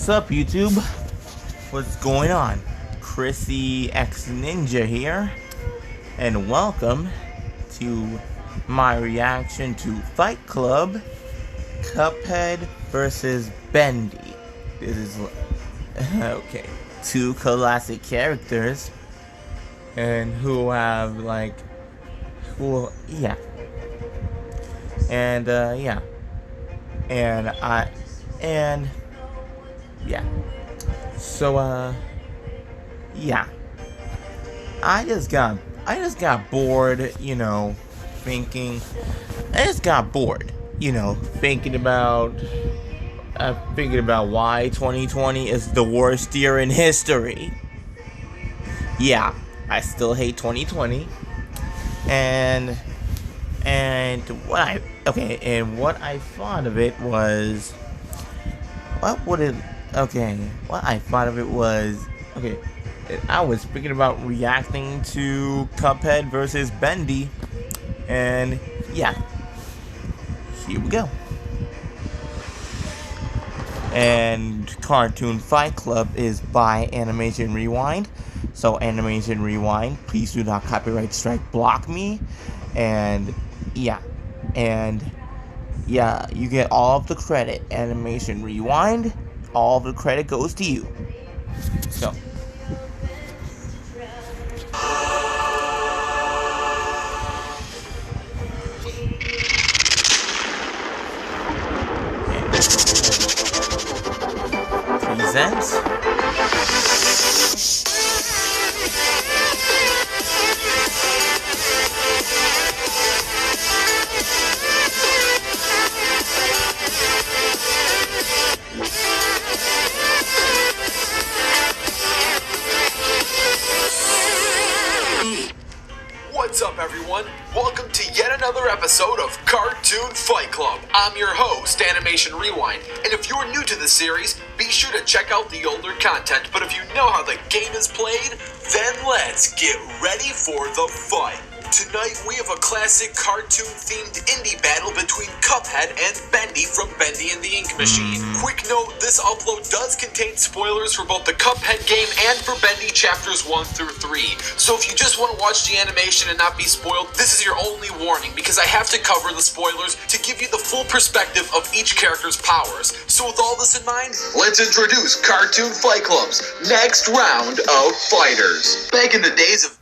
Sup YouTube? What's going on? Chrissy X Ninja here, and welcome to my reaction to Fight Club Cuphead versus Bendy. This is okay, two classic characters and who have I just got bored, thinking. I just got bored, thinking about why 2020 is the worst year in history. Yeah, I still hate 2020, and what I thought of it was, I was thinking about reacting to Cuphead versus Bendy, and yeah, here we go. And Cartoon Fight Club is by Animation Rewind, so Animation Rewind, please do not copyright strike block me, and you get all of the credit. Animation Rewind, all of the credit goes to you. So. Presents What's up, everyone? Welcome to yet another episode of Cartoon Fight Club. I'm your host, Animation Rewind, and if you're new to the series, be sure to check out the older content, but if you know how the game is played, then let's get ready for the fight. Tonight we have a classic cartoon-themed indie battle between Cuphead and Bendy from Bendy and the Ink Machine. Quick note, this upload does contain spoilers for both the Cuphead game and for Bendy chapters 1 through 3. So if you just want to watch the animation and not be spoiled, this is your only warning, because I have to cover the spoilers to give you the full perspective of each character's powers. So with all this in mind, let's introduce Cartoon Fight Club's next round of fighters. Back in the days of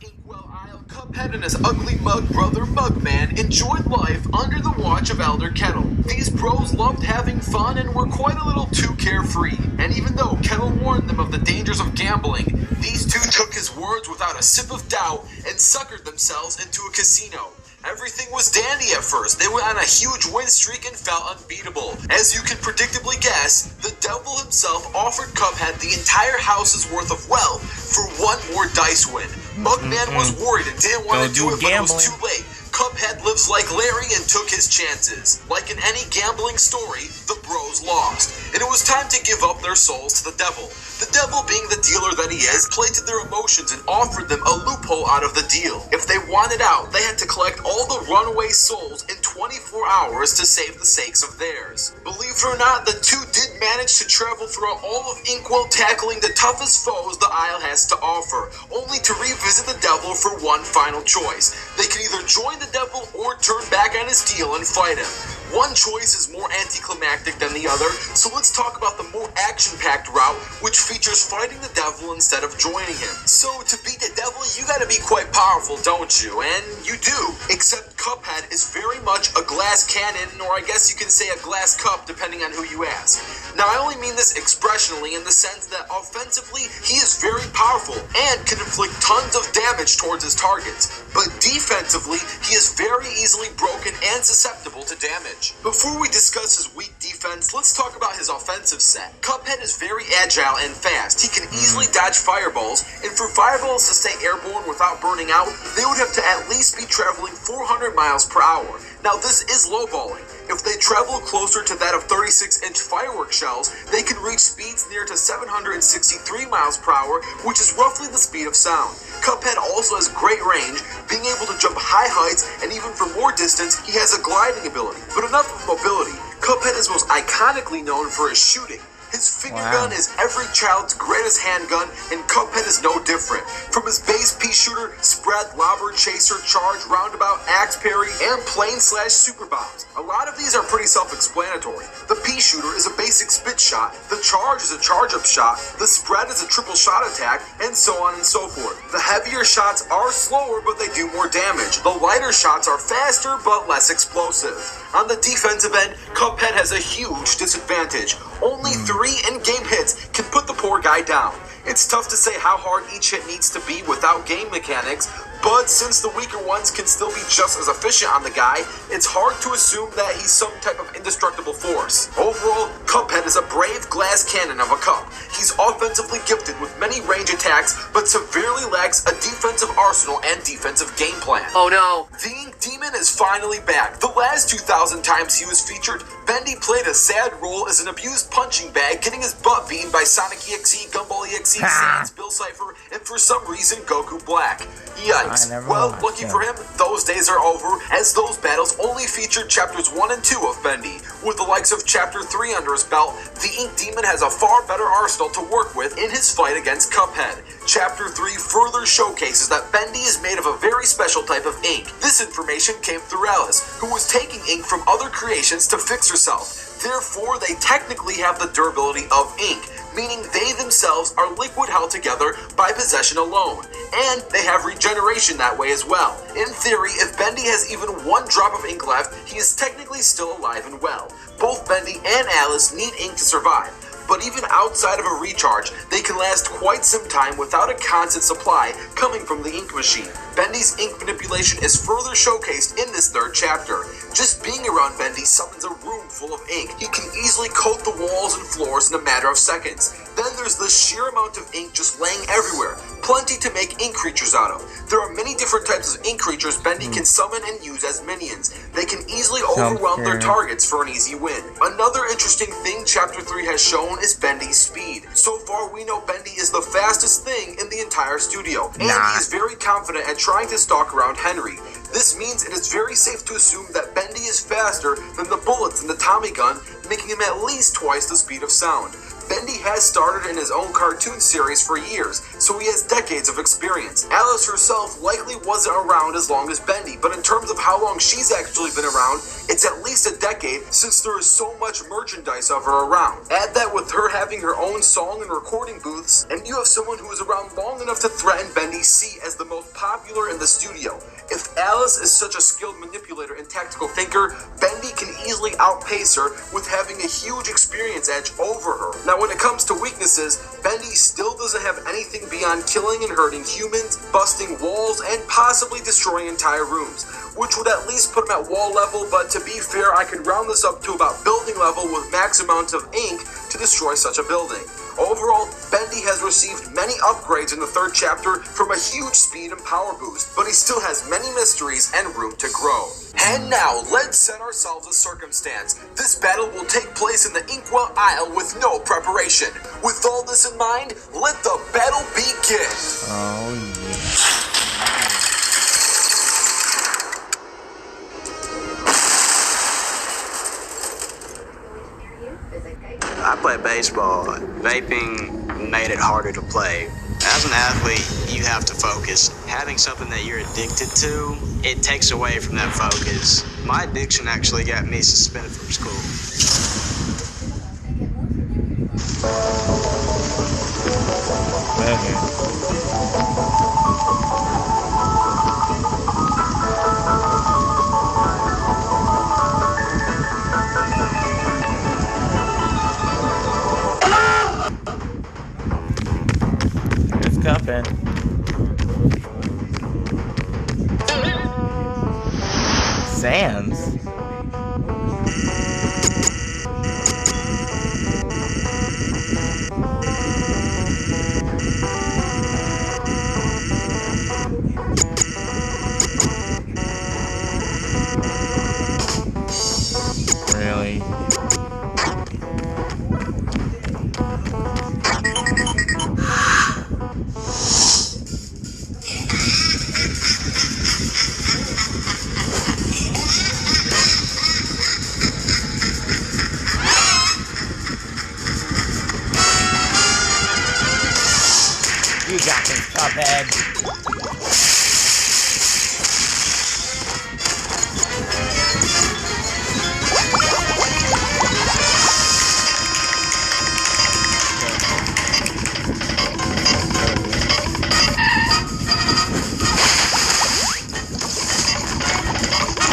Cuphead and his ugly mug brother Mugman enjoyed life under the watch of Elder Kettle. These bros loved having fun and were quite a little too carefree. And even though Kettle warned them of the dangers of gambling, these two took his words without a sip of doubt and suckered themselves into a casino. Everything was dandy at first. They went on a huge win streak and felt unbeatable. As you can predictably guess, the devil himself offered Cuphead the entire house's worth of wealth for one more dice win. Mugman was worried and didn't want to do it, but it was too late. Cuphead lives like Larry and took his chances. Like in any gambling story, the bros lost, and it was time to give up their souls to the devil. The devil, being the dealer that he is, played to their emotions and offered them a loophole out of the deal. If they wanted out, they had to collect all the runaway souls in 24 hours to save the sakes of theirs. Believe it or not, the two did manage to travel throughout all of Inkwell, tackling the toughest foes the Isle has to offer, only to revisit the devil for one final choice. They can either join the devil or turn back on his deal and fight him. One choice is more anticlimactic than the other, so let's talk about the more action-packed route, which features fighting the devil instead of joining him. So to beat the devil, you gotta be quite powerful, don't you? And you do, except Cuphead is very much a glass cannon, or I guess you can say a glass cup, depending on who you ask. Now, I only mean this expressionally in the sense that offensively, he is very powerful and can inflict tons of damage towards his targets, but defensively, he is very easily broken and susceptible to damage. Before we discuss his weak defense, let's talk about his offensive set. Cuphead is very agile and fast. He can easily dodge fireballs, and for fireballs to stay airborne without burning out, they would have to at least be traveling 400 miles per hour. Now, this is lowballing. If they travel closer to that of 36-inch firework shells, they can reach speeds near to 763 miles per hour, which is roughly the speed of sound. Cuphead also has great range, being able to jump high heights, and even for more distance, he has a gliding ability. But enough of mobility. Cuphead is most iconically known for his shooting. His finger gun is every child's greatest handgun, and Cuphead is no different. From his base pea shooter, spread, lobber, chaser, charge, roundabout, axe parry, and plane/super bombs. A lot of these are pretty self-explanatory. The pea shooter is a basic spit shot, the charge is a charge-up shot, the spread is a triple shot attack, and so on and so forth. The heavier shots are slower, but they do more damage. The lighter shots are faster, but less explosive. On the defensive end, Cuphead has a huge disadvantage. Only 3 in-game hits can put the poor guy down. It's tough to say how hard each hit needs to be without game mechanics, but since the weaker ones can still be just as efficient on the guy, it's hard to assume that he's some type of indestructible force. Overall, Cuphead is a brave glass cannon of a cup. He's offensively gifted with many range attacks, but severely lacks a defensive arsenal and defensive game plan. Oh no! The Ink Demon is finally back. The last 2,000 times he was featured, Bendy played a sad role as an abused punching bag, getting his butt beaten by Sonic EXE, Gumball EXE, Sans, Bill Cipher, and for some reason Goku Black. Yikes. Well, lucky for him, those days are over, as those battles only featured chapters 1 and 2 of Bendy. With the likes of chapter 3 under his belt, the Ink Demon has a far better arsenal to work with in his fight against Cuphead. Chapter 3 further showcases that Bendy is made of a very special type of ink. This information came through Alice, who was taking ink from other creations to fix herself. Therefore, they technically have the durability of ink, meaning they themselves are liquid held together by possession alone, and they have regeneration that way as well. In theory, if Bendy has even 1 drop of ink left, he is technically still alive and well. Both Bendy and Alice need ink to survive, but even outside of a recharge, they can last quite some time without a constant supply coming from the ink machine. Bendy's ink manipulation is further showcased in this 3rd chapter. Just being around Bendy summons a room full of ink. He can easily coat the walls and floors in a matter of seconds. Then there's the sheer amount of ink just laying everywhere, plenty to make ink creatures out of. There are many different types of ink creatures Bendy can summon and use as minions. They can easily overwhelm their targets for an easy win. Another interesting thing Chapter 3 has shown is Bendy's speed. So far we know Bendy is the fastest thing in the entire studio, and he is very confident at trying to stalk around Henry. This means it is very safe to assume that Bendy is faster than the bullets in the Tommy gun, making him at least twice the speed of sound. Bendy has started in his own cartoon series for years, so he has decades of experience. Alice herself likely wasn't around as long as Bendy, but in terms of how long she's actually been around, it's at least a decade since there is so much merchandise of her around. Add that with her having her own song and recording booths, and you have someone who is around long enough to threaten Bendy's seat as the most popular in the studio. If Alice is such a skilled manipulator and tactical thinker, Bendy can easily outpace her with having a huge experience edge over her. Now when it comes to weaknesses, Bendy still doesn't have anything beyond killing and hurting humans, busting walls, and possibly destroying entire rooms, which would at least put him at wall level, but to be fair, I could round this up to about building level with max amount of ink to destroy such a building. Overall, Bendy has received many upgrades in the 3rd chapter from a huge speed and power boost, but he still has many mysteries and room to grow. And now, let's set ourselves a circumstance. This battle will take place in the Inkwell Isle with no preparation. With all this in mind, let the battle begin! Oh, yeah. I play baseball. Vaping made it harder to play. As an athlete, you have to focus. Having something that you're addicted to, it takes away from that focus. My addiction actually got me suspended from school. Cuphead. Sans. Really? You got this, Cuphead.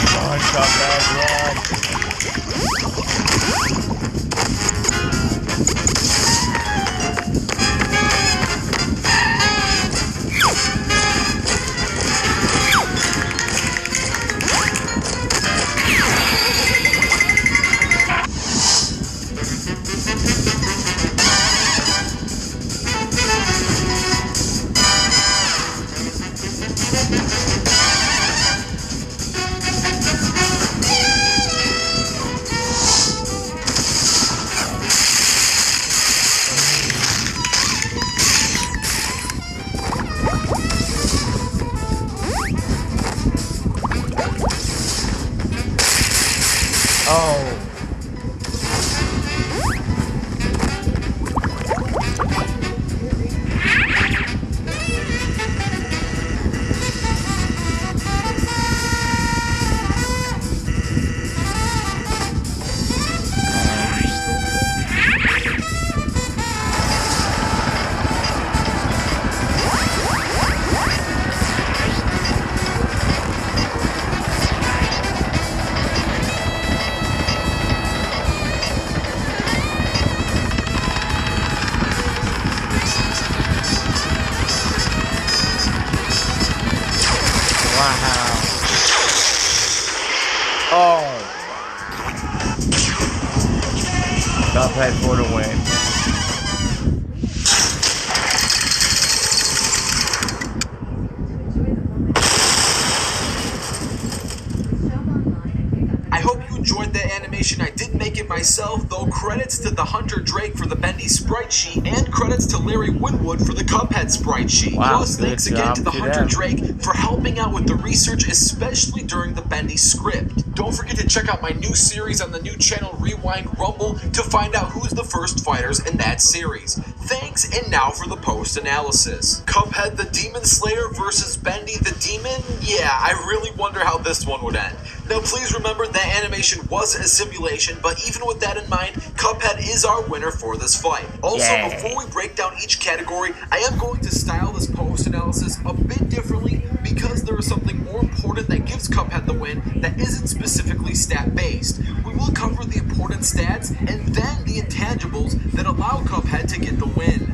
Come on, Cuphead, run. Oh. Wow. Oh. Cuphead for the win. I hope you enjoyed that animation. I did make it myself, though credits to the Hunter Drake for the Bendy sprite sheet, and credits to Larry Winwood for the Cuphead sprite sheet. Wow, Plus, thanks again to the Hunter them. Drake for helping out with the research, especially during the Bendy script. Don't forget to check out my new series on the new channel Rewind Rumble to find out who's the first fighters in that series. Thanks, and now for the post-analysis. Cuphead the Demon Slayer versus Bendy the Demon? Yeah, I really wonder how this one would end. Now please remember that animation was a simulation, but even with that in mind, Cuphead is our winner for this fight. Also, Yay. before we break down each category, I am going to style this post-analysis a bit differently because there is something more important that gives Cuphead the win that isn't specifically stat-based. We will cover the important stats and then the intangibles that allow Cuphead to get the win.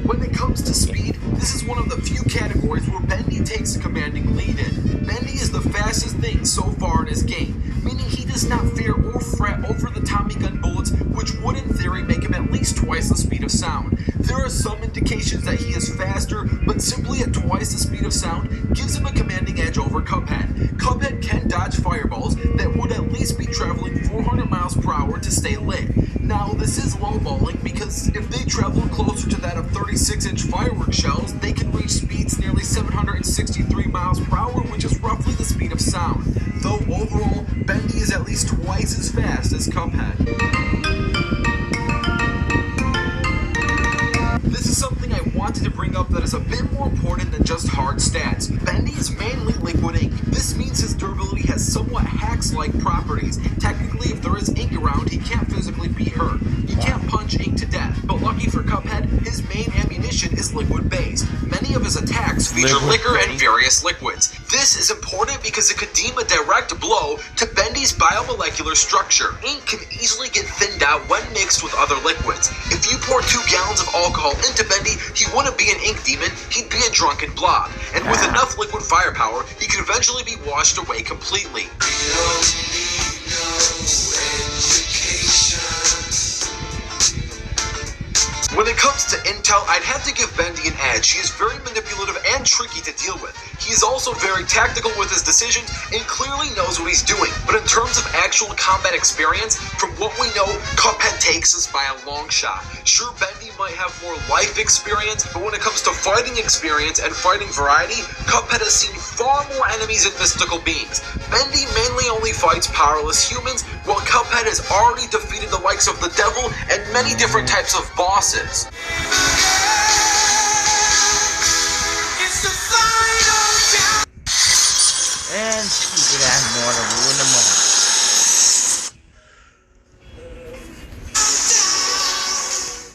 When it comes to speed, this is one of the few categories where Bendy takes a commanding lead in. Bendy is the fastest thing so far in his game, meaning he does not fear or fret over the Tommy gun bullets, which would in theory make him at least twice the speed of sound. There are some indications that he is faster, but simply at twice the speed of sound gives him a commanding edge over Cuphead. Cuphead can dodge fireballs that would at least be traveling 400 miles per hour to stay lit. Now, this is lowballing because if they travel closer to that of 36-inch firework shells, they can reach speeds nearly 763 miles per hour, which is roughly the speed of sound. Though overall, Bendy is at least twice as fast as Cuphead. This is something I wanted to bring up that is a bit more important than just hard stats. Bendy is mainly liquid ink. This means his durability has somewhat Hax-like properties. Technically, if there is ink around, he can't physically be hurt. He can't punch ink to death. But lucky for Cuphead, his main ammunition is liquid-based. Many of his attacks feature liquor and various liquids. This is important because it could deem a direct blow to Bendy's biomolecular structure. Ink can easily get thinned out when mixed with other liquids. If you pour 2 gallons of alcohol into Bendy, he wouldn't be an ink demon, he'd be a drunken blob. And with enough liquid firepower, he could eventually be washed away completely. When it comes to intel, I'd have to give Bendy an edge. He is very manipulative and tricky to deal with. He is also very tactical with his decisions and clearly knows what he's doing. But in terms of actual combat experience, from what we know, Cuphead takes us by a long shot. Sure, Bendy might have more life experience, but when it comes to fighting experience and fighting variety, Cuphead has seen far more enemies and mystical beings. Bendy mainly only fights powerless humans, Well, Cuphead has already defeated the likes of the devil and many different types of bosses. And keep it at more to ruin the moment.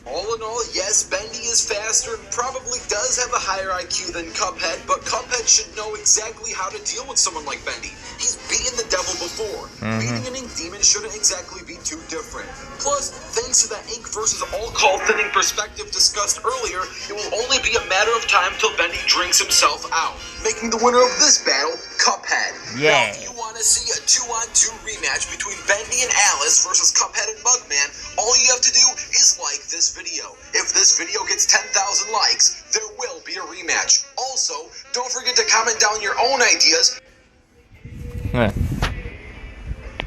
All in all, yes, Bendy is faster and probably does have a higher IQ than Cuphead, but Cuphead should know exactly how to deal with someone like Bendy. He's beaten the devil before. Beating an ink demon shouldn't exactly be too different. Plus, thanks to that ink versus all-call thinning perspective discussed earlier, it will only be a matter of time till Bendy drinks himself out, making the winner of this battle Cuphead. Yeah. Now, if you want to see a 2-on-2 rematch between Bendy and Alice versus Cuphead and Mugman, all you have to do is like this video. If this video gets 10,000 likes, there will be a rematch. Also, don't forget to comment down your own ideas.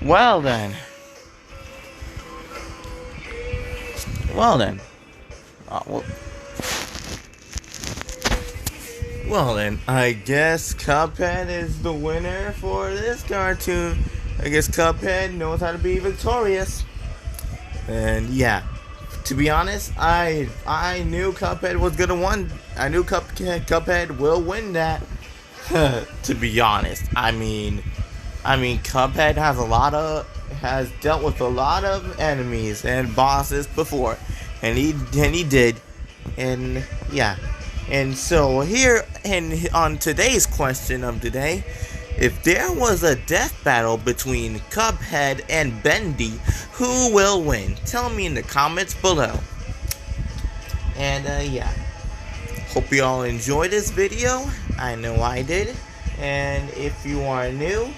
Well then. Well then, I guess Cuphead is the winner for this cartoon. I guess Cuphead knows how to be victorious. And yeah, to be honest, I knew Cuphead was gonna win. I knew Cuphead will win that. To be honest, I mean, Cuphead has dealt with a lot of enemies and bosses before, and he did, and yeah. And so here, and on today's question of today, if there was a death battle between Cuphead and Bendy, who will win? Tell me in the comments below. And yeah, hope you all enjoyed this video. I know I did. And if you are new,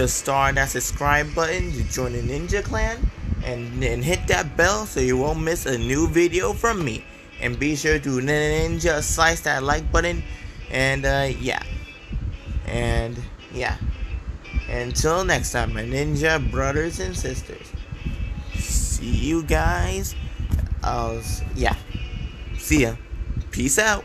star that subscribe button to join the Ninja Clan, and hit that bell so you won't miss a new video from me. And be sure to ninja slice that like button. And yeah. And yeah. Until next time, my ninja brothers and sisters. See you guys. Yeah. See ya. Peace out.